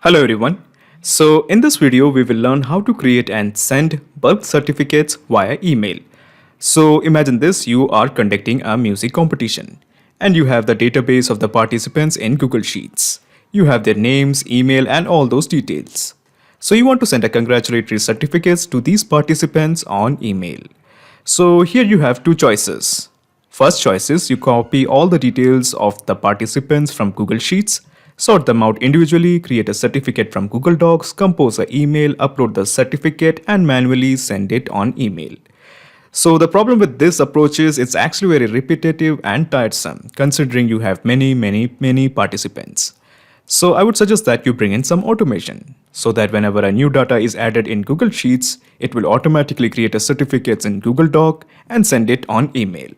Hello everyone. So in this video we will learn how to create and send bulk certificates via email. So imagine this, you are conducting a music competition and you have the database of the participants in Google Sheets. You have their names, email and all those details. So you want to send a congratulatory certificates to these participants on email. So here you have two choices. First choice is you copy all the details of the participants from Google Sheets, sort them out individually, create a certificate from Google Docs, compose an email, upload the certificate and manually send it on email. So the problem with this approach is it's actually very repetitive and tiresome considering you have many participants. So I would suggest that you bring in some automation so that whenever a new data is added in Google Sheets, it will automatically create a certificates in Google Doc and send it on email.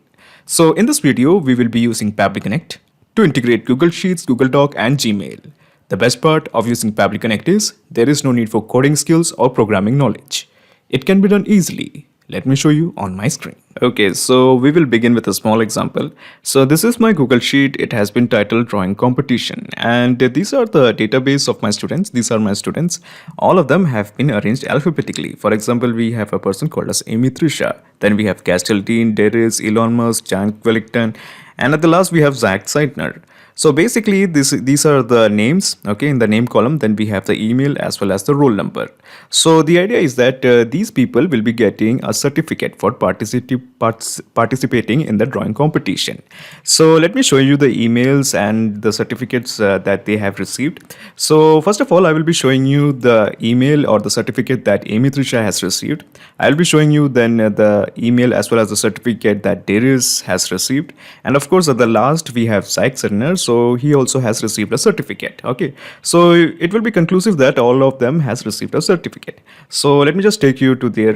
So in this video, we will be using Pabbly Connect to integrate Google Sheets, Google Doc and Gmail. The best part of using Pabbly Connect is there is no need for coding skills or programming knowledge. It can be done easily. Let me show you on my screen. Okay, so we will begin with a small example. So this is my Google Sheet. It has been titled Drawing Competition. And these are the database of my students. These are my students. All of them have been arranged alphabetically. For example, we have a person called as Amy Trisha. Then we have Castile Dean, Darius, Elon Musk, Jan Wellington. And at the last, we have Zach Seidner. So basically, these are the names, okay, in the name column. Then we have the email as well as the roll number. So the idea is that these people will be getting a certificate for participating in the drawing competition. So let me show you the emails and the certificates that they have received. So first of all, I will be showing you the email or the certificate that Amy Trisha has received. I'll be showing you then the email as well as the certificate that Darius has received. And of course, at the last, we have Zach Serner. So he also has received a certificate. Okay, so it will be conclusive that all of them has received a certificate. So let me just take you to their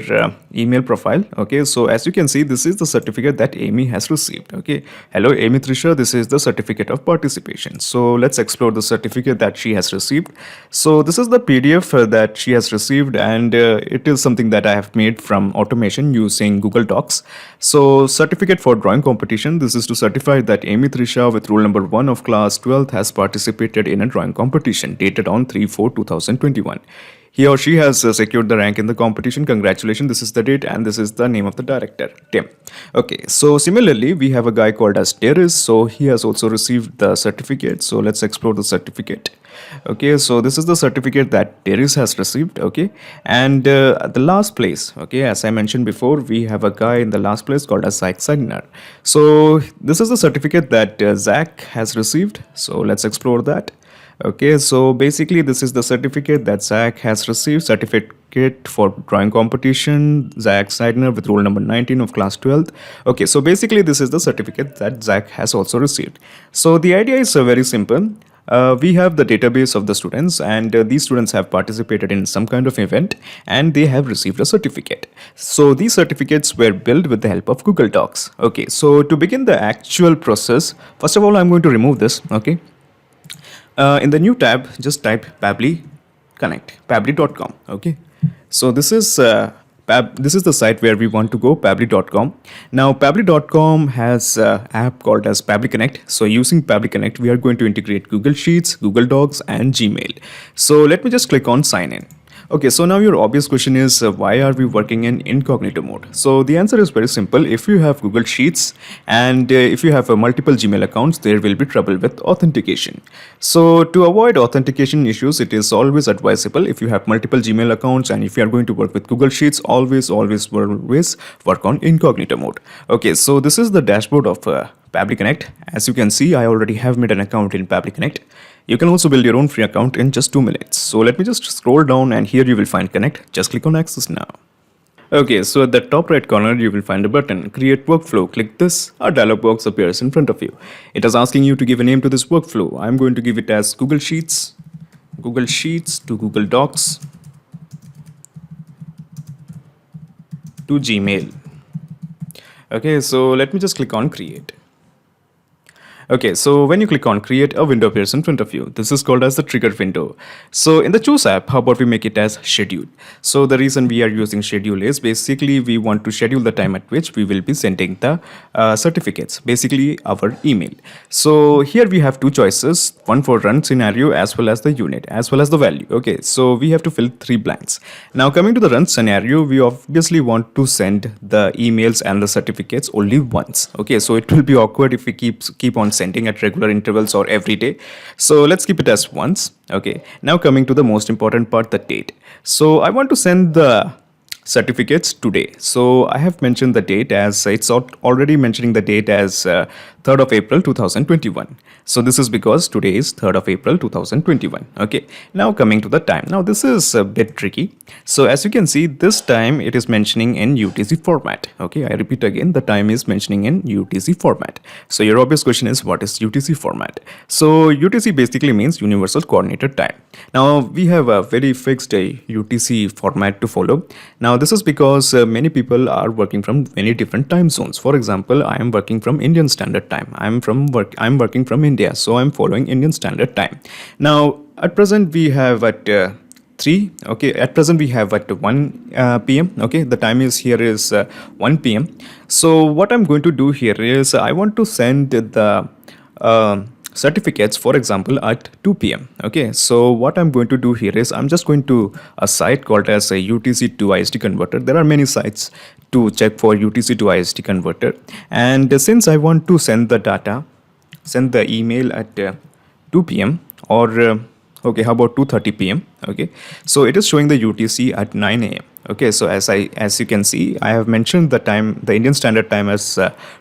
email profile. Okay, so as you can see, this is the certificate that Amy has received. Okay, hello Amy Trisha, this is the certificate of participation. So let's explore the certificate that she has received. So this is the PDF that she has received, and it is something that I have made from automation using Google Docs. So certificate for drawing competition, this is to certify that Amy Trisha with roll number 1 of class 12th has participated in a drawing competition dated on 3/4/2021. He or she has secured the rank in the competition. Congratulations, this is the date and this is the name of the director, Tim. Okay, so similarly, we have a guy called as Darius. So he has also received the certificate. So let's explore the certificate. Okay, so this is the certificate that Darius has received. Okay, and at the last place, okay, as I mentioned before, we have a guy in the last place called as Zach Sagnar. So this is the certificate that Zach has received. So let's explore that. Okay, so basically this is the certificate that Zach has received, certificate for drawing competition, Zach Seidner with roll number 19 of class 12th. Okay, so basically this is the certificate that Zach has also received. So the idea is very simple. We have the database of the students, and these students have participated in some kind of event and they have received a certificate. So these certificates were built with the help of Google Docs. Okay, so to begin the actual process, first of all, I'm going to remove this. Okay. In the new tab, just type Pabbly Connect, pabbly.com. Okay, so this is the site where we want to go, pabbly.com. Now, pabbly.com has an app called as Pabbly Connect. So using Pabbly Connect, we are going to integrate Google Sheets, Google Docs, and Gmail. So let me just click on sign in. Okay, so now your obvious question is why are we working in incognito mode? So the answer is very simple. If you have Google Sheets and if you have multiple Gmail accounts, there will be trouble with authentication. So to avoid authentication issues, it is always advisable if you have multiple Gmail accounts and if you are going to work with Google Sheets, always work on incognito mode. Okay, so this is the dashboard of Pabbly Connect. As you can see, I already have made an account in Pabbly Connect. You can also build your own free account in just 2 minutes. So let me just scroll down and here you will find Connect. Just click on Access Now. Okay, so at the top right corner, you will find a button, Create Workflow. Click this, a dialog box appears in front of you. It is asking you to give a name to this workflow. I'm going to give it as Google Sheets to Google Docs to Gmail. Okay, so let me just click on Create. Okay, so when you click on create, a window appears in front of you. This is called as the trigger window. So in the choose app, how about we make it as schedule? So the reason we are using schedule is basically we want to schedule the time at which we will be sending the certificates, basically our email. So here we have two choices, one for run scenario as well as the unit as well as the value. Okay, so we have to fill three blanks. Now coming to the run scenario, we obviously want to send the emails and the certificates only once. Okay, so it will be awkward if we keep on sending at regular intervals or every day. So let's keep it as once. Okay, now coming to the most important part, the date. So I want to send the certificates today. So I have mentioned the date as it's already mentioning the date as 3rd of April 2021. So this is because today is 3rd of April 2021. Okay, now coming to the time. Now this is a bit tricky. So as you can see, this time it is mentioning in UTC format. Okay, I repeat again, the time is mentioning in UTC format. So your obvious question is, what is UTC format? So UTC basically means Universal Coordinated Time. Now we have a very fixed UTC format to follow. Now this is because many people are working from many different time zones. For example, I am working from Indian Standard Time. I'm working from India, so I'm following Indian Standard Time. Now at present we have at 3. Okay, at present we have at 1 p.m. Okay, the time is here is 1 p.m. So what I'm going to do here is I want to send the certificates, for example, at 2 p.m. Okay, so what I'm going to do here is I'm just going to a site called as a UTC to IST converter. There are many sites to check for UTC to IST converter, and since I want to send the email at 2 p.m. or okay, how about 2:30 p.m. Okay, so it is showing the UTC at 9 a.m. Okay, so as you can see, I have mentioned the time, the Indian Standard Time, as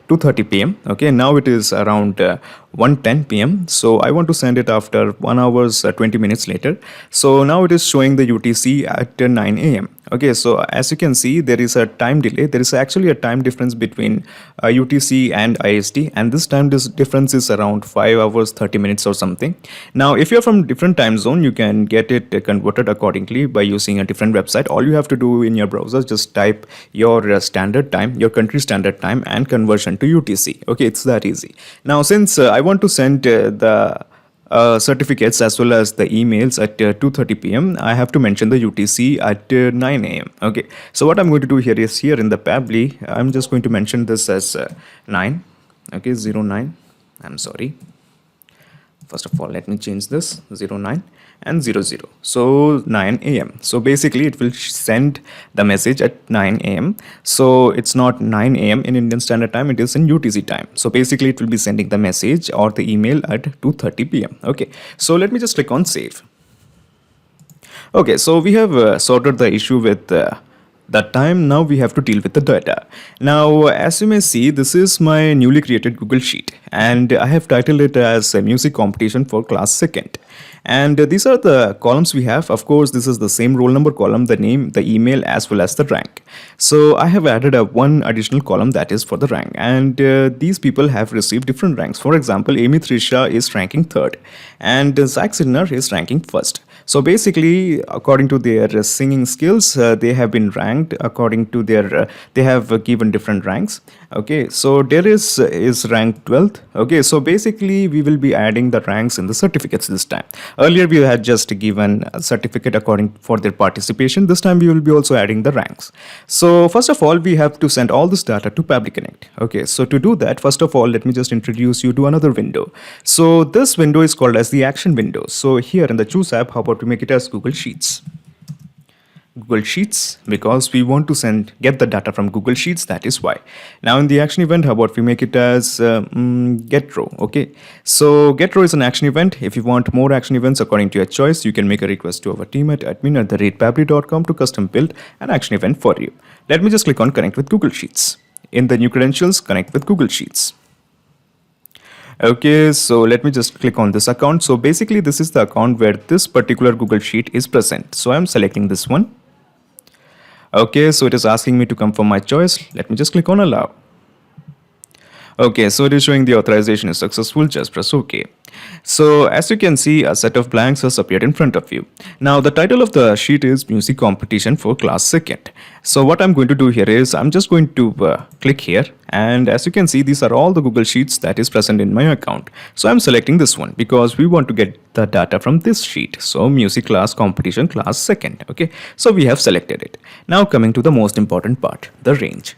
2:30 p.m. Okay, now it is around 1:10 p.m. So I want to send it after 1 hours 20 minutes later. So now it is showing the UTC at 9 a.m. Okay, so as you can see, there is a time delay. There is actually a time difference between UTC and IST, and this time difference is around 5 hours 30 minutes or something. Now, if you're from different time zone, you can get it converted accordingly by using a different website. All you have to do in your browser, just type your standard time, your country standard time, and conversion to UTC. Okay, it's that easy. Now, since I want to send the certificates as well as the emails at 2:30 p.m. I have to mention the UTC at 9 a.m. Okay, so what I'm going to do here is, here in the Pabbly, I'm just going to mention this as 9. Okay, 09. I'm sorry. First of all, let me change this 09 and 00. So 9 a.m. So basically it will send the message at 9 a.m. So it's not 9 a.m. in Indian Standard Time, it is in UTC time. So basically it will be sending the message or the email at 2:30 p.m. Okay, so let me just click on save. Okay, so we have sorted the issue with that time. Now we have to deal with the data. Now, as you may see, this is my newly created Google Sheet, and I have titled it as a music competition for class 2nd. And these are the columns we have. Of course, this is the same roll number column, the name, the email, as well as the rank. So I have added one additional column that is for the rank, and these people have received different ranks. For example, Amy Trisha is ranking 3rd, and Zach Sinner is ranking 1st. So basically, according to their singing skills, they have been ranked according to their, they have given different ranks. Okay, so Darius is ranked 12th. Okay, so basically we will be adding the ranks in the certificates this time. Earlier we had just given a certificate according for their participation. This time we will be also adding the ranks. So first of all, we have to send all this data to Pabbly Connect. Okay, so to do that, first of all, let me just introduce you to another window. So this window is called as the action window. So here in the choose app, how about we make it as Google Sheets? Google Sheets, because we want to get the data from Google Sheets, that is why. Now in the action event, how about we make it as get row? Okay, so get row is an action event. If you want more action events according to your choice, you can make a request to our team at admin@pabbly.com to custom build an action event for you. Let me just click on connect with Google Sheets. In the new credentials, connect with Google Sheets. Okay, so let me just click on this account. So basically this is the account where this particular Google Sheet is present. So I'm selecting this one. Okay, so it is asking me to confirm my choice. Let me just click on allow. Okay, so it is showing the authorization is successful. Just press OK. So as you can see, a set of blanks has appeared in front of you. Now the title of the sheet is Music Competition for Class 2nd. So what I'm going to do here is I'm just going to click here, and as you can see, these are all the Google Sheets that is present in my account. So I'm selecting this one because we want to get the data from this sheet. So Music Class Competition Class 2nd. Okay, so we have selected it. Now coming to the most important part, the range.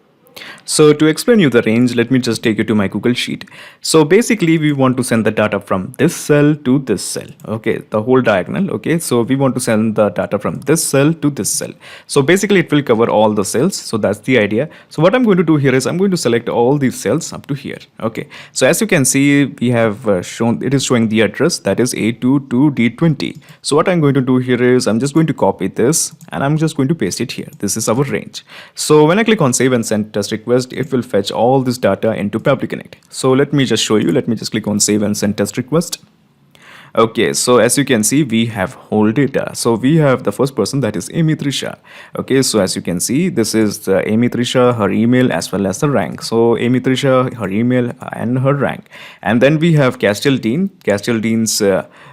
So to explain you the range, let me just take you to my Google Sheet. So basically we want to send the data from this cell to this cell. Okay, the whole diagonal. Okay, so we want to send the data from this cell to this cell. So basically it will cover all the cells. So that's the idea. So what I'm going to do here is I'm going to select all these cells up to here. Okay, so as you can see, we have shown, it is showing the address that is A2 to D20. So what I'm going to do here is I'm just going to copy this and I'm just going to paste it here. This is our range. So when I click on save and send test request, it will fetch all this data into PabliConnect. So let me just show you. Let me just click on save and send test request. Okay, so as you can see, we have whole data. So we have the first person, that is Amy Trisha. Okay, so as you can see, this is Amy Trisha, her email as well as the rank. So Amy Trisha, her email and her rank. And then we have Castiel Dean, Castiel Dean's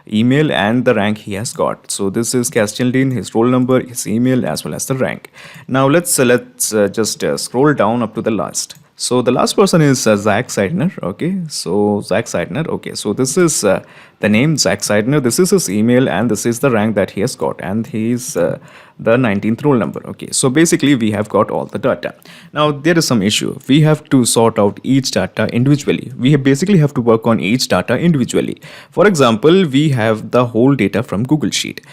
email and the rank he has got. So this is Castiel Dean, his roll number, his email as well as the rank. Now let's just scroll down up to the last. So the last person is Zach Seidner. Okay, so Zach Seidner. Okay, so this is the name Zach Seidner. This is his email and this is the rank that he has got, and he's the 19th roll number. Okay, so basically we have got all the data. Now there is some issue. We have to sort out each data individually. We basically have to work on each data individually. For example, we have the whole data from Google Sheet.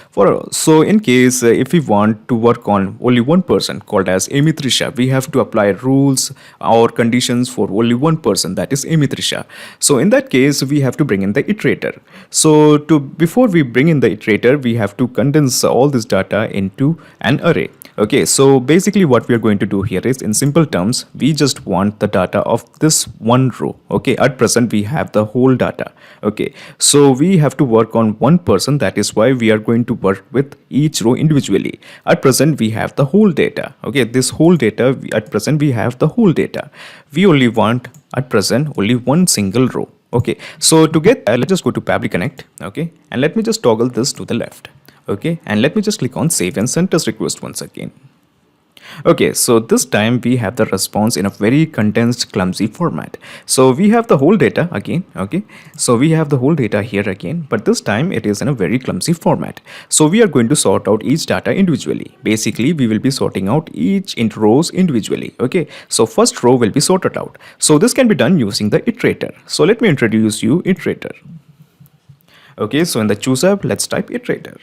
So in case if we want to work on only one person called as Amy Trisha, we have to apply rules or conditions for only one person, that is Amy Trisha. So in that case, we have to bring in the iterator. So before we bring in the iterator, we have to condense all this data into an array. Okay, so basically what we are going to do here is, in simple terms, we just want the data of this one row. Okay, at present we have the whole data. Okay, so we have to work on one person. That is why we are going to work with each row individually. At present we have the whole data. Okay, this whole data, at present we have the whole data. We only want at present only one single row. Okay, so to get that, let's just go to PabliConnect. Okay, and let me just toggle this to the left. Okay, and let me just click on save and send test request once again. Okay, so this time we have the response in a very condensed, clumsy format. So we have the whole data again. Okay, so we have the whole data here again, but this time it is in a very clumsy format. So we are going to sort out each data individually. Basically, we will be sorting out each rows individually. Okay, so first row will be sorted out. So this can be done using the iterator. So let me introduce you iterator. Okay, so in the choose app, let's type iterator.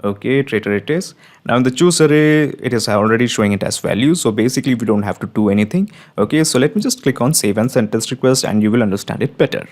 Okay, iterator it is. Now in the choose array, it is already showing it as value. So basically we don't have to do anything. Okay, so let me just click on save and send test request and you will understand it better.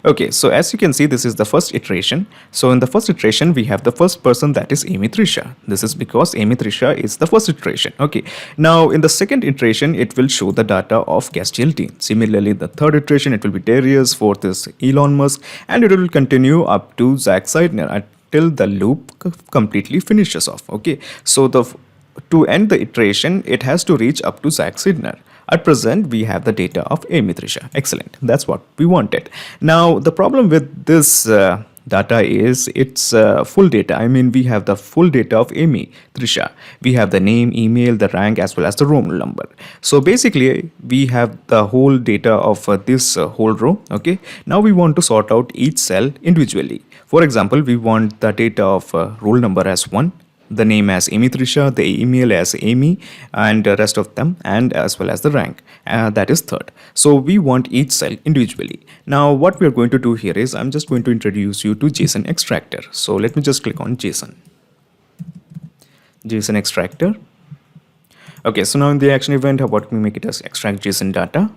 Okay, so as you can see, this is the first iteration. So in the first iteration, we have the first person, that is Amy Trisha. This is because Amy Trisha is the first iteration. Okay, now in the second iteration, it will show the data of Castiel Dean. Similarly, the third iteration, it will be Darius, fourth is Elon Musk, and it will continue up to Zach Seidner till the loop completely finishes off. Okay, so to end the iteration, it has to reach up to Zach Seidner. At present, we have the data of Amy Trisha. Excellent. That's what we wanted. Now, the problem with this data is it's full data. I mean, we have the full data of Amy Trisha. We have the name, email, the rank, as well as the row number. So basically, we have the whole data of this whole row. Okay. Now we want to sort out each cell individually. For example, we want the data of roll number as 1, the name as Amy Trisha, the email as Amy, and the rest of them, and as well as the rank, that is third. So we want each cell individually. Now what we are going to do here is I'm just going to introduce you to JSON extractor. So let me just click on JSON extractor. Okay, so now in the action event, how about we make it as extract JSON data.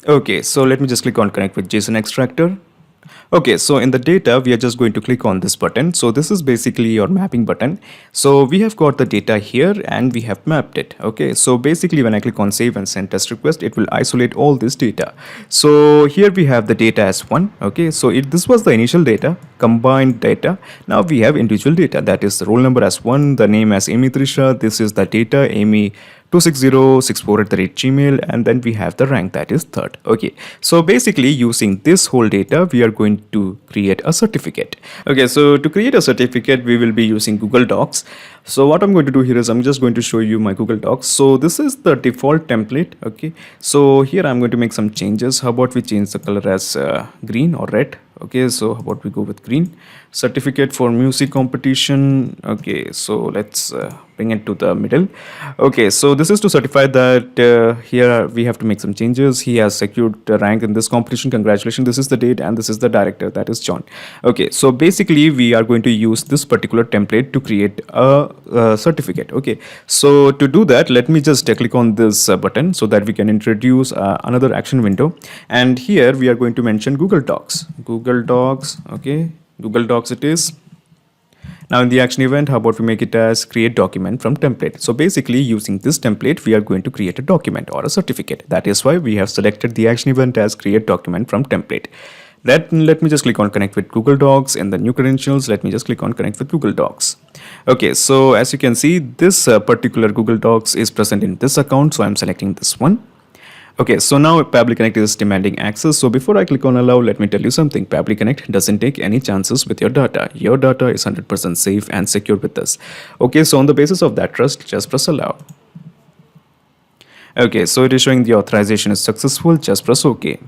Okay, so let me just click on connect with JSON extractor. Okay, so in the data, we are just going to click on this button. So this is basically your mapping button. So we have got the data here and we have mapped it. Okay, so basically when I click on save and send test request, it will isolate all this data. So here we have the data as 1. Okay, so this was the initial data. combined data. Now we have individual data, that is the roll number as 1, the name as Amy Trisha, this is the data Amy 26064 at the rate gmail, and then we have the rank, that is third. Okay, so basically using this whole data we are going to create a certificate. Okay, so to create a certificate we will be using Google Docs. So what I'm going to do here is I'm just going to show you my Google Docs. So this is the default template. Okay, so here I'm going to make some changes. How about we change the color as green or red? Okay, so how about we go with green. Certificate for music competition. Okay, so let's bring it to the middle. Okay, so this is to certify that here we have to make some changes. He has secured the rank in this competition, congratulations. This is the date and this is the director, that is John. Okay, so basically we are going to use this particular template to create a certificate. Okay, so to do that, let me just click on this button so that we can introduce another action window, and here we are going to mention Google Docs. Google Docs. Okay, Google Docs it is. Now in the action event, how about we make it as create document from template. So basically using this template, we are going to create a document or a certificate. That is why we have selected the action event as create document from template. Let me just click on connect with Google Docs. In the new credentials, let me just click on connect with Google Docs. Okay, so as you can see, this particular Google Docs is present in this account. So I'm selecting this one. Okay, so now Pabbly Connect is demanding access. So before I click on allow, let me tell you something. Pabbly Connect doesn't take any chances with your data. Your data is 100% safe and secure with us. Okay, so on the basis of that trust, just press allow. Okay, so it is showing the authorization is successful. Just press OK.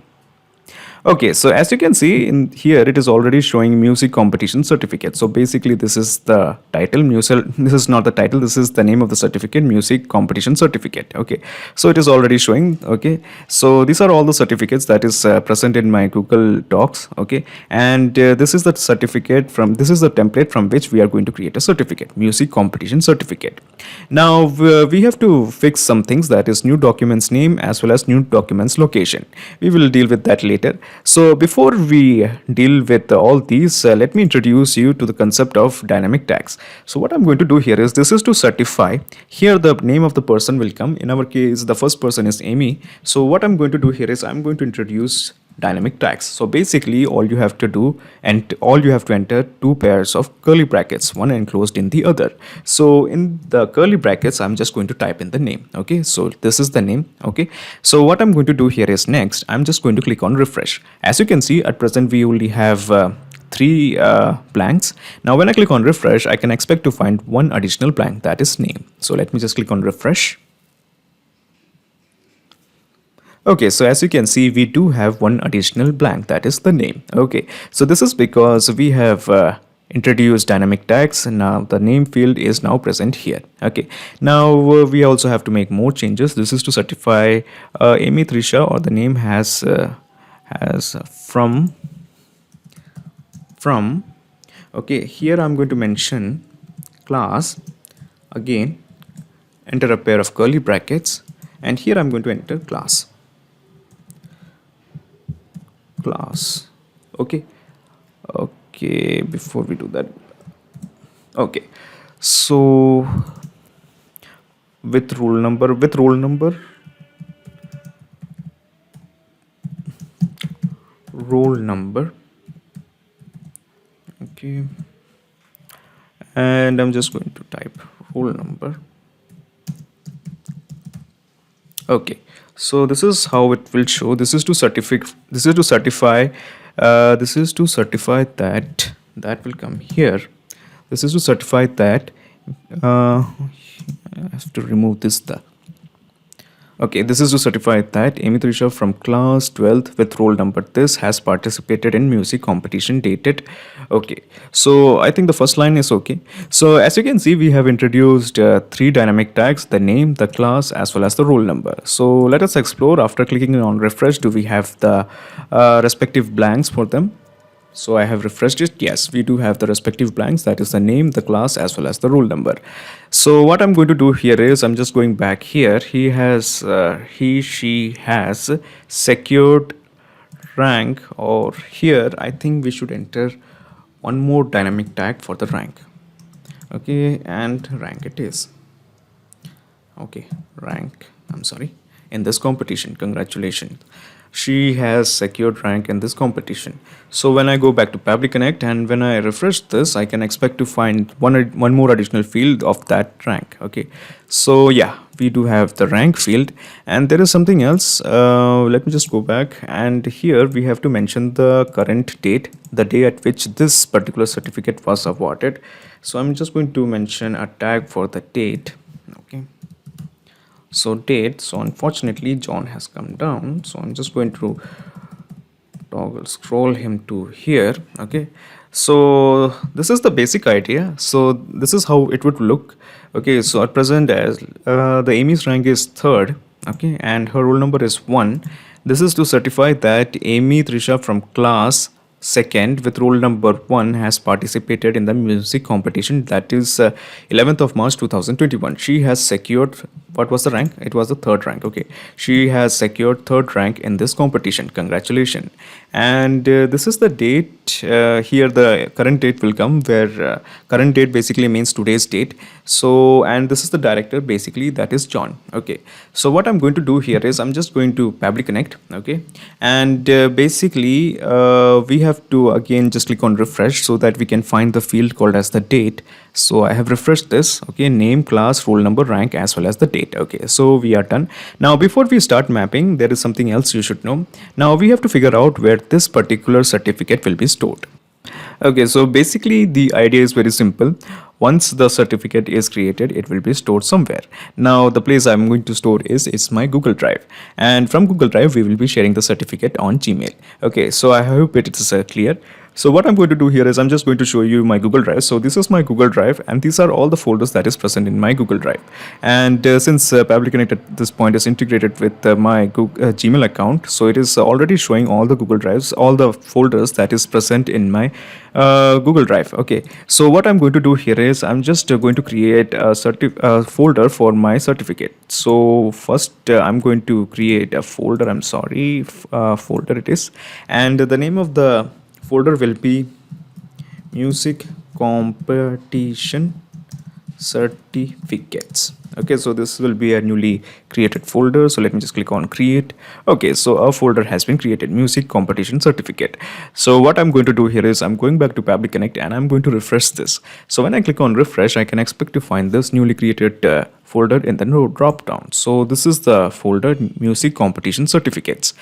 Okay, so as you can see in here, it is already showing music competition certificate. So basically this is the title, this is not the title, this is the name of the certificate, music competition certificate. Okay, so it is already showing. Okay, so these are all the certificates that is present in my Google Docs. Okay, and this is the certificate from, this is the template from which we are going to create a certificate, music competition certificate. Now we have to fix some things, that is new documents name as well as new documents location. We will deal with that later. So before we deal with all these, let me introduce you to the concept of dynamic tags. So what I'm going to do here is, this is to certify. Here the name of the person will come. In our case, the first person is Amy. So what I'm going to do here is I'm going to introduce dynamic tags. So basically all you have to do, and all you have to enter two pairs of curly brackets, one enclosed in the other. So in the curly brackets, I'm just going to type in the name. Okay, so this is the name. Okay, so what I'm going to do here is, next I'm just going to click on refresh. As you can see, at present we only have three blanks. Now when I click on refresh, I can expect to find one additional blank, that is name. So let me just click on refresh. Okay, so as you can see, we do have one additional blank, that is the name. Okay, so this is because we have introduced dynamic tags, and now the name field is now present here. Okay, now we also have to make more changes. This is to certify Amy Trisha, or the name has from. Okay, here I'm going to mention class, again enter a pair of curly brackets, and here I'm going to enter class. Okay, before we do that, okay, so with roll number, okay, and I'm just going to type roll number. Okay, so this is how it will show. This is to certify that will come here. This is to certify that I have to remove this. Okay, this is to certify that Amy Trisha from class 12th with roll number this has participated in music competition dated. Okay, so I think the first line is okay. So as you can see, we have introduced three dynamic tags, the name, the class, as well as the roll number. So let us explore. After clicking on refresh, do we have the respective blanks for them? So I have refreshed it. Yes, we do have the respective blanks, that is the name, the class, as well as the roll number. So what I'm going to do here is, I'm just going back here. She has secured rank, or here I think we should enter one more dynamic tag for the rank. Okay, and rank it is. Okay, rank, I'm sorry, in this competition, congratulations. she has secured rank in this competition. So when I go back to Pabbly Connect and when I refresh this, I can expect to find one more additional field of that rank. Okay, so yeah, we do have the rank field, and there is something else. Let me just go back, and here we have to mention the current date, the day at which this particular certificate was awarded. So I'm just going to mention a tag for the date. Okay, so date. So unfortunately John has come down, so I'm just going to toggle scroll him to here. Okay, so this is the basic idea. So this is how it would look. Okay, so at present, as the Amy's rank is third, okay, and her roll number is 1. This is to certify that Amy Trisha from class second with roll number 1 has participated in the music competition, that is 11th of March 2021. She has secured, what was the rank? It was the third rank. Okay, she has secured third rank in this competition. Congratulations. And this is the date. Here the current date will come, where current date basically means today's date. So, and this is the director, basically that is John. Okay, so what I'm going to do here is I'm just going to Pabbly Connect. Okay, and basically we have to again just click on refresh so that we can find the field called as the date. So I have refreshed this. Okay, name, class, roll number, rank, as well as the date. Okay, so we are done. Now before we start mapping, there is something else you should know. Now we have to figure out where this particular certificate will be stored. Okay, so basically the idea is very simple. Once the certificate is created, it will be stored somewhere. Now the place I'm going to store is my Google Drive, and from Google Drive we will be sharing the certificate on Gmail. Okay, so I hope it is clear. So what I'm going to do here is I'm just going to show you my Google Drive. So this is my Google Drive, and these are all the folders that is present in my Google Drive. And since Pabbly Connect at this point is integrated with my Gmail account, so it is already showing all the Google Drives, all the folders that is present in my Google Drive. Okay, so what I'm going to do here is I'm just going to create a folder for my certificate. So first I'm going to create a folder. I'm sorry, folder it is, and the name of the folder will be music competition certificates. Okay, so this will be a newly created folder. So let me just click on create. Okay, so our folder has been created, music competition certificate. So what I'm going to do here is I'm going back to Pabbly Connect and I'm going to refresh this. So when I click on refresh, I can expect to find this newly created folder in the drop down. So this is the folder music competition certificates.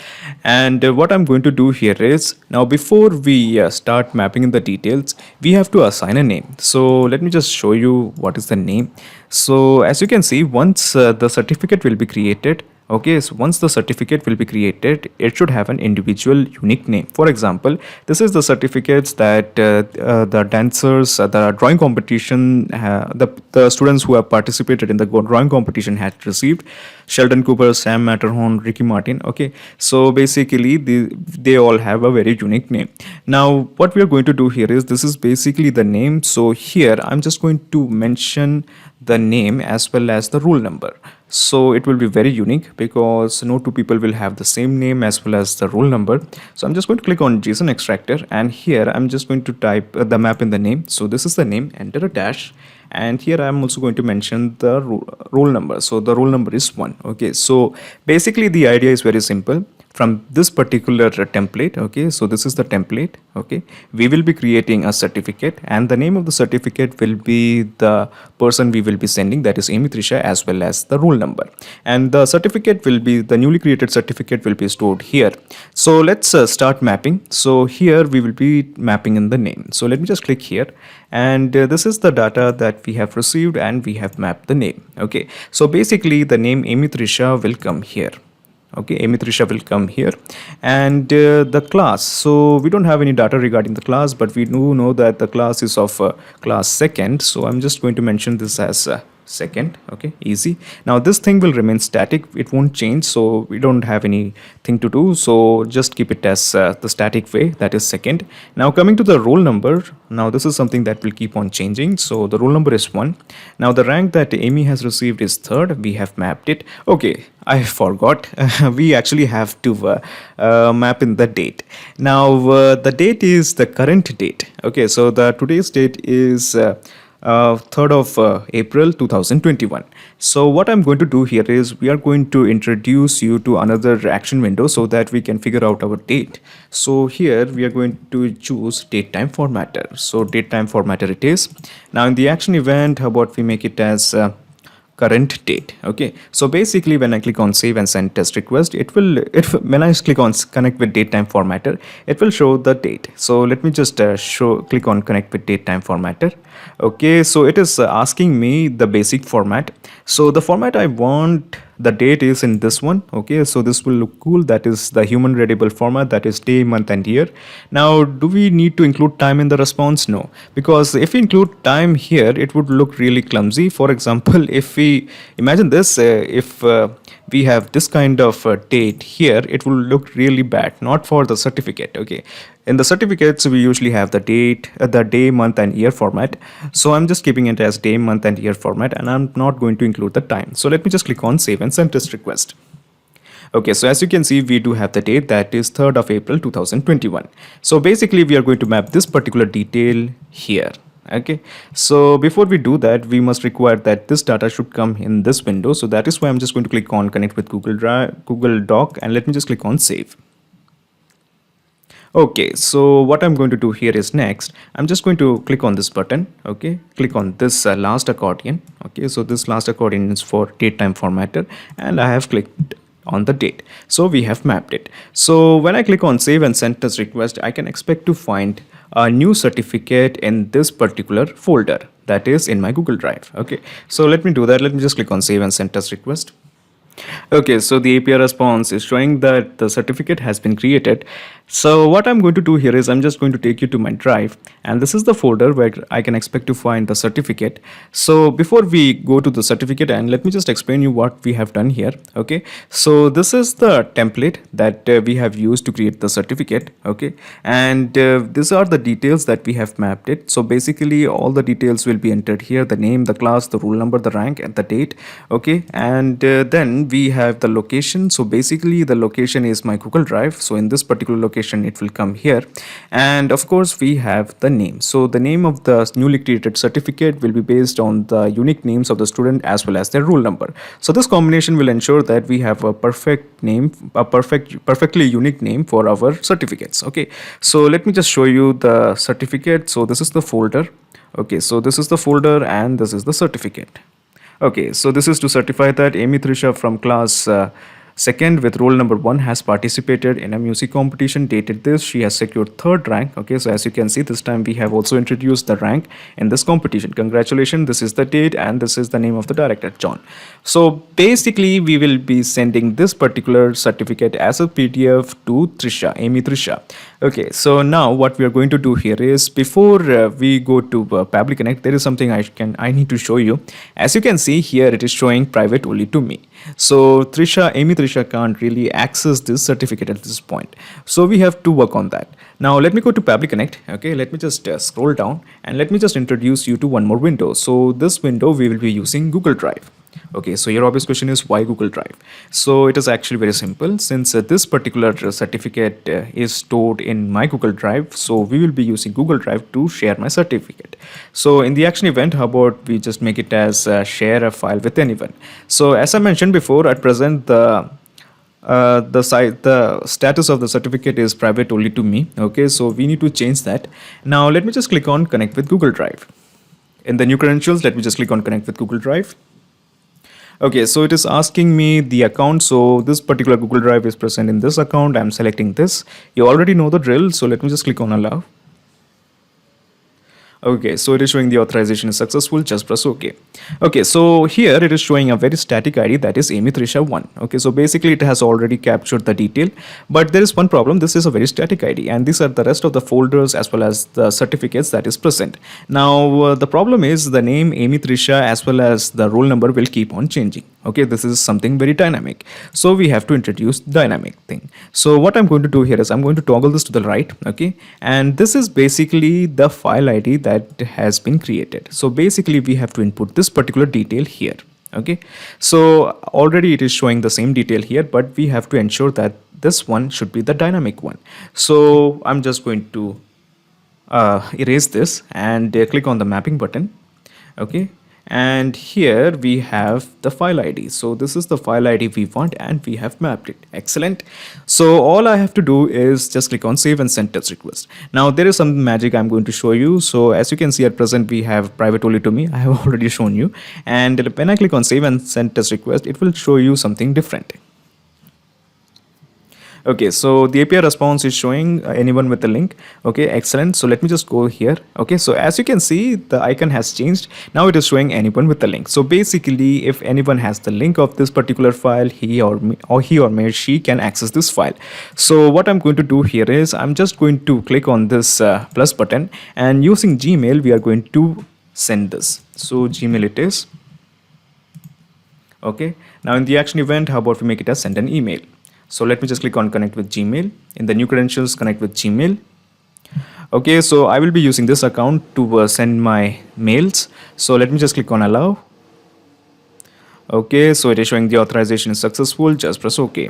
And what I'm going to do here is, now before we start mapping in the details, we have to assign a name. So let me just show you what is the name. So as you can see, once the certificate will be created, okay, so once the certificate will be created, it should have an individual unique name. For example, this is the certificates that the dancers, the drawing competition, the students who have participated in the drawing competition had received: Sheldon Cooper, Sam Matterhorn, Ricky Martin. Okay, so basically they all have a very unique name. Now what we are going to do here is, this is basically the name. So here I'm just going to mention the name as well as the roll number. So it will be very unique because no two people will have the same name as well as the roll number. So I'm just going to click on JSON extractor, and here I'm just going to type the map in the name. So this is the name, enter a dash, and here I'm also going to mention the roll number. So the roll number is 1. Okay, so basically the idea is very simple. From this particular template, okay, so this is the template. Okay, we will be creating a certificate, and the name of the certificate will be the person we will be sending, that is Amy Trisha, as well as the roll number, and the certificate will be, the newly created certificate will be stored here. So let's start mapping. So here we will be mapping in the name. So let me just click here, and this is the data that we have received, and we have mapped the name. Okay, so basically the name Amy Trisha will come here. Okay, Amy Trisha will come here, and the class, so we don't have any data regarding the class, but we do know that the class is of class second. So I'm just going to mention this as second. Okay, easy. Now this thing will remain static, it won't change, so we don't have anything to do, so just keep it as the static way, that is second. Now coming to the roll number, now this is something that will keep on changing. So the roll number is 1. Now the rank that Amy has received is third. We have mapped it. Okay, I forgot, we actually have to map in the date. Now the date is the current date. Okay, so the today's date is 3rd of April 2021. So what I'm going to do here is we are going to introduce you to another action window so that we can figure out our date. So here we are going to choose datetime formatter. So datetime formatter it is. Now in the action event, how about we make it as current date. Okay, so basically when I click on save and send test request, it will when I click on connect with datetime formatter, it will show the date. So let me just click on connect with datetime formatter. Okay, so it is asking me the basic format. So the format I want the date is in this one. Okay, so this will look cool. That is the human readable format, that is day, month and year. Now do we need to include time in the response? No, because if we include time here, it would look really clumsy. For example, if we imagine this, if we have this kind of date here, it will look really bad, not for the certificate. Okay, in the certificates we usually have the date, the day, month and year format. So I'm just keeping it as day, month and year format, and I'm not going to include the time. So let me just click on save and send test request. Okay, so as you can see, we do have the date, that is 3rd of April 2021. So basically we are going to map this particular detail here. Okay, so before we do that, we must require that this data should come in this window. So that is why I'm just going to click on connect with Google Drive, Google Doc, and let me just click on save. Okay, so what I'm going to do here is next, I'm just going to click on this button. Okay, click on this last accordion. Okay, so this last accordion is for datetime formatter, and I have clicked on the date. So we have mapped it. So when I click on save and send test request, I can expect to find a new certificate in this particular folder, that is in my Google Drive. Okay, so let me do that. Let me just click on save and send test request. Okay, so the API response is showing that the certificate has been created. So what I'm going to do here is I'm just going to take you to my drive, and this is the folder where I can expect to find the certificate. So before we go to the certificate, and let me just explain you what we have done here. Okay, so this is the template that we have used to create the certificate. Okay, and these are the details that we have mapped it. So basically all the details will be entered here: the name, the class, the roll number, the rank and the date. Okay, and then we have the location. So basically the location is my Google Drive. So in this particular location it will come here, and of course we have the name. So the name of the newly created certificate will be based on the unique names of the student as well as their roll number. So this combination will ensure that we have a perfect name, a perfectly unique name for our certificates. Okay, so let me just show you the certificate. So this is the folder. Okay, so this is the folder and this is the certificate. Okay, so this is to certify that Amy Trisha from class second with roll number 1 has participated in a music competition dated this. She has secured third rank. Okay, so as you can see, this time we have also introduced the rank in this competition. Congratulations, this is the date and this is the name of the director, John. So basically we will be sending this particular certificate as a PDF to Trisha, Amy Trisha. Okay, so now what we are going to do here is, before we go to Pabbly Connect, there is something I need to show you. As you can see here, it is showing private only to me. So Amy Trisha can't really access this certificate at this point. So we have to work on that. Now let me go to Pabbly Connect. Okay, let me just scroll down and let me just introduce you to one more window. So this window we will be using Google Drive. Okay, so your obvious question is why Google Drive? So it is actually very simple. Since this particular certificate is stored in my Google Drive, so we will be using Google Drive to share my certificate. So in the action event, how about we just make it as share a file with anyone? So as I mentioned before, at present the status of the certificate is private only to me. Okay, so we need to change that. Now let me just click on connect with Google Drive. In the new credentials, let me just click on connect with Google Drive. Okay, so it is asking me the account. So this particular Google Drive is present in this account. I'm selecting this. You already know the drill. So let me just click on allow. Okay, so it is showing the authorization is successful. Just press OK. Okay, so here it is showing a very static ID, that is Amy Trisha 1. Okay, so basically it has already captured the detail, but there is one problem. This is a very static ID, and these are the rest of the folders as well as the certificates that is present. Now the problem is the name Amy Trisha as well as the roll number will keep on changing. Okay, this is something very dynamic, so we have to introduce dynamic thing. So what I'm going to do here is I'm going to toggle this to the right. Okay, and this is basically the file ID that has been created. So basically we have to input this particular detail here. Okay, so already it is showing the same detail here, but we have to ensure that this one should be the dynamic one. So I'm just going to erase this and click on the mapping button. Okay, and here we have the file ID. So this is the file ID we want, and we have mapped it. Excellent. So all I have to do is just click on save and send test request. Now there is some magic I'm going to show you. So as you can see, at present we have private only to me. I have already shown you, and when I click on save and send test request, it will show you something different. Okay, so the API response is showing anyone with the link. Okay, excellent. So let me just go here. Okay, so as you can see, the icon has changed. Now it is showing anyone with the link. So basically, if anyone has the link of this particular file, he or may she can access this file. So what I'm going to do here is I'm just going to click on this plus button, and using Gmail, we are going to send this. So Gmail it is. Okay, now in the action event, how about we make it as send an email? So let me just click on connect with Gmail. In the new credentials, connect with Gmail. Okay, so I will be using this account to send my mails. So let me just click on allow. Okay, so it is showing the authorization is successful. Just press OK.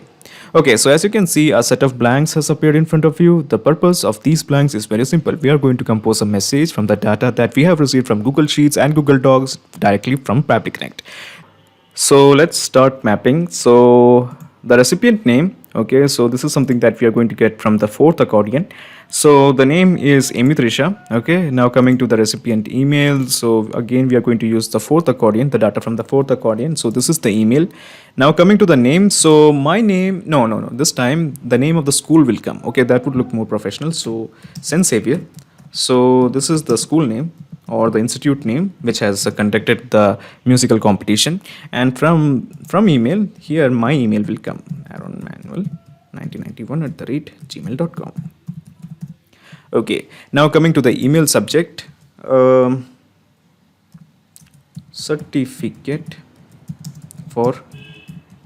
Okay, so as you can see, a set of blanks has appeared in front of you. The purpose of these blanks is very simple. We are going to compose a message from the data that we have received from Google Sheets and Google Docs directly from Pabbly Connect. So let's start mapping. So the recipient name, okay, so this is something that we are going to get from the fourth accordion. So the name is Amy Trisha. Okay, now coming to the recipient email. So again, we are going to use the fourth accordion, the data from the fourth accordion. So this is the email. Now coming to the name. So my name, no, this time the name of the school will come. Okay, that would look more professional. So St. Xavier. So this is the school name or the institute name which has conducted the musical competition, and from email here my email will come, Aaron Manuel 1991@gmail.com. Okay, now coming to the email subject, certificate for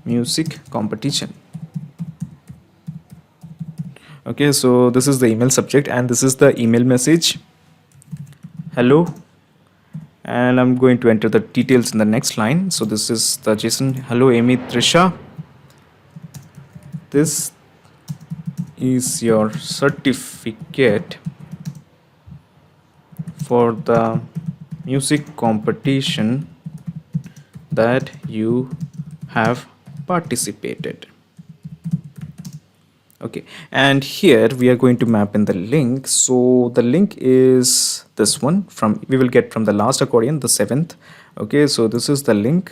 music competition. Okay, so this is the email subject and this is the email message. Hello, and I'm going to enter the details in the next line. So this is the JSON. Hello, Amy Trisha. This is your certificate for the music competition that you have participated. Okay, and here we are going to map in the link. So the link is this one, from we will get from the last accordion, the seventh. Okay, so this is the link.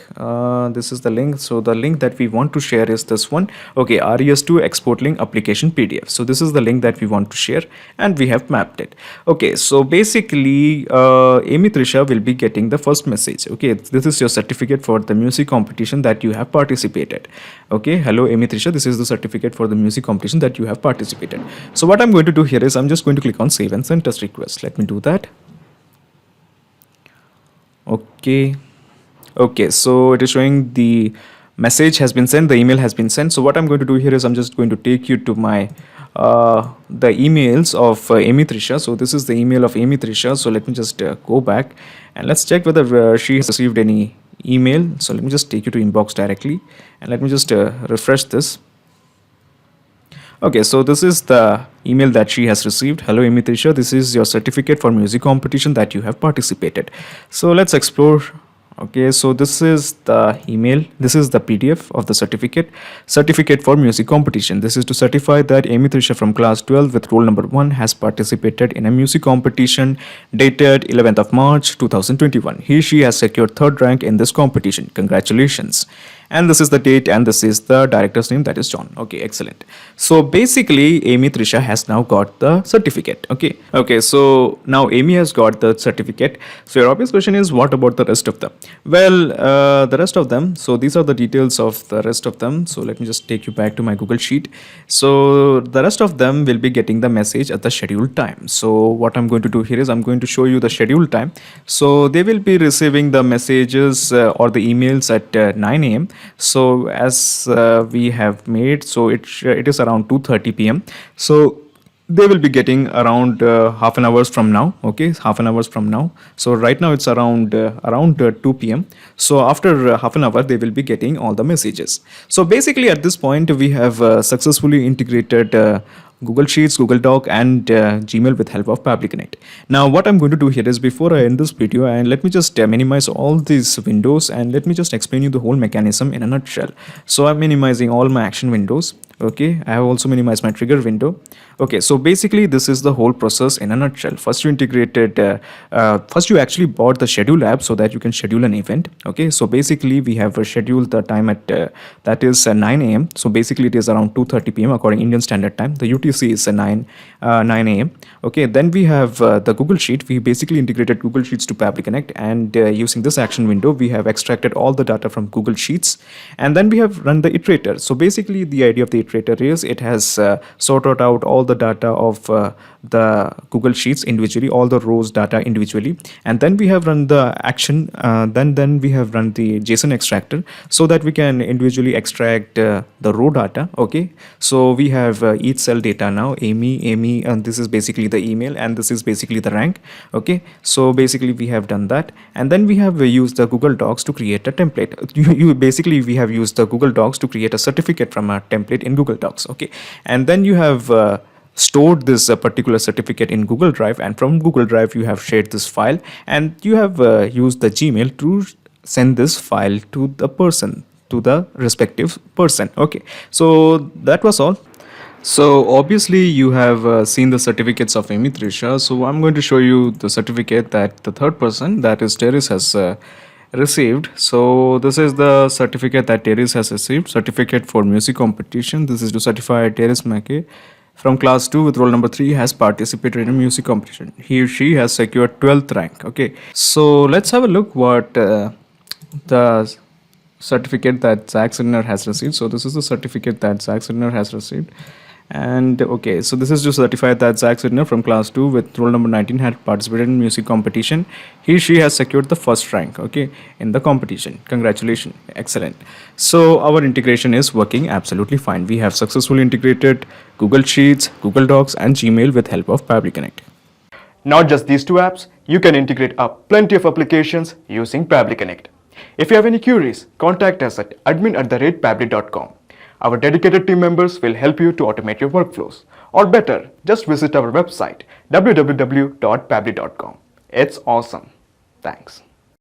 This is the link. So the link that we want to share is this one. Okay, RES2 export link application PDF. So this is the link that we want to share, and we have mapped it. Okay, so basically, Amy Trisha will be getting the first message. Okay, this is your certificate for the music competition that you have participated. Okay, hello Amy Trisha, this is the certificate for the music competition that you have participated. So what I'm going to do here is I'm just going to click on save and send test request. Let me do that. Okay, so it is showing the message has been sent, the email has been sent. So what I'm going to do here is I'm just going to take you to my the emails of Amy Trisha. So this is the email of Amy Trisha. So let me just go back and let's check whether she has received any email. So let me just take you to inbox directly and let me just refresh this. Okay, so this is the email that she has received. Hello Amy Trisha, this is your certificate for music competition that you have participated. So let's explore. Okay, so this is the email. This is the PDF of the certificate for music competition. This is to certify that Amy Trisha from class 12 with roll number 1 has participated in a music competition dated 11th of March 2021. She has secured third rank in this competition. Congratulations. And this is the date and this is the director's name, that is John. Okay, excellent. So basically Amy Trisha has now got the certificate. Okay, so now Amy has got the certificate. So your obvious question is, what about the rest of them? Well, the rest of them, so these are the details of the rest of them. So let me just take you back to my Google Sheet. So the rest of them will be getting the message at the scheduled time. So what I'm going to do here is I'm going to show you the scheduled time. So they will be receiving the messages or the emails at 9 a.m. So as we have made, so it is around 2:30 p.m. So they will be getting around half an hour from now. Okay, half an hour from now. So right now it's around 2 p.m. So after half an hour they will be getting all the messages. So basically at this point we have successfully integrated Google Sheets, Google Doc, and Gmail with help of Pabbly Connect. Now, what I'm going to do here is before I end this video, and let me just minimize all these windows and let me just explain you the whole mechanism in a nutshell. So I'm minimizing all my action windows. Okay, I have also minimized my trigger window. Okay, so basically this is the whole process in a nutshell. First you actually bought the schedule app so that you can schedule an event. Okay, so basically we have scheduled the time at that is 9 a.m. So basically it is around 2:30 p.m. according Indian Standard Time. The UTC is 9 a.m. Okay, then we have the Google Sheet. We basically integrated Google Sheets to Pabbly Connect, and using this action window we have extracted all the data from Google Sheets, and then we have run the iterator. So basically the idea of the iterator is it has sorted out all the data of the Google Sheets individually, all the rows data individually, and then we have run the action. Then we have run the JSON extractor so that we can individually extract the row data. Okay, so we have each cell data now. Amy, and this is basically the email, and this is basically the rank. Okay, so basically we have done that, and then we have used the Google Docs to create a template. Basically we have used the Google Docs to create a certificate from a template in Google Docs. Okay, and then you have stored this particular certificate in Google Drive, and from Google Drive you have shared this file, and you have used the Gmail to send this file to the respective person. Okay, so that was all. So obviously you have seen the certificates of Amy Trisha. So I'm going to show you the certificate that the third person, that is Terrace, has received. So this is the certificate that Terrace has received, certificate for music competition. This is to certify Terrace Mackey from class 2 with roll number 3 has participated in music competition. He or she has secured 12th rank. Okay, so let's have a look what the certificate that Zach Sidner has received. So this is the certificate that Zach Sidner has received. And okay, so this is to certify that Zach Sidner from class 2 with roll number 19 had participated in music competition. She has secured the first rank, okay, in the competition. Congratulations, excellent. So our integration is working absolutely fine. We have successfully integrated Google Sheets, Google Docs, and Gmail with help of Pabbly Connect. Not just these two apps, you can integrate up plenty of applications using Pabbly Connect. If you have any queries, contact us at admin@pabbly.com. Our dedicated team members will help you to automate your workflows. Or better, just visit our website www.pabbly.com. It's awesome. Thanks.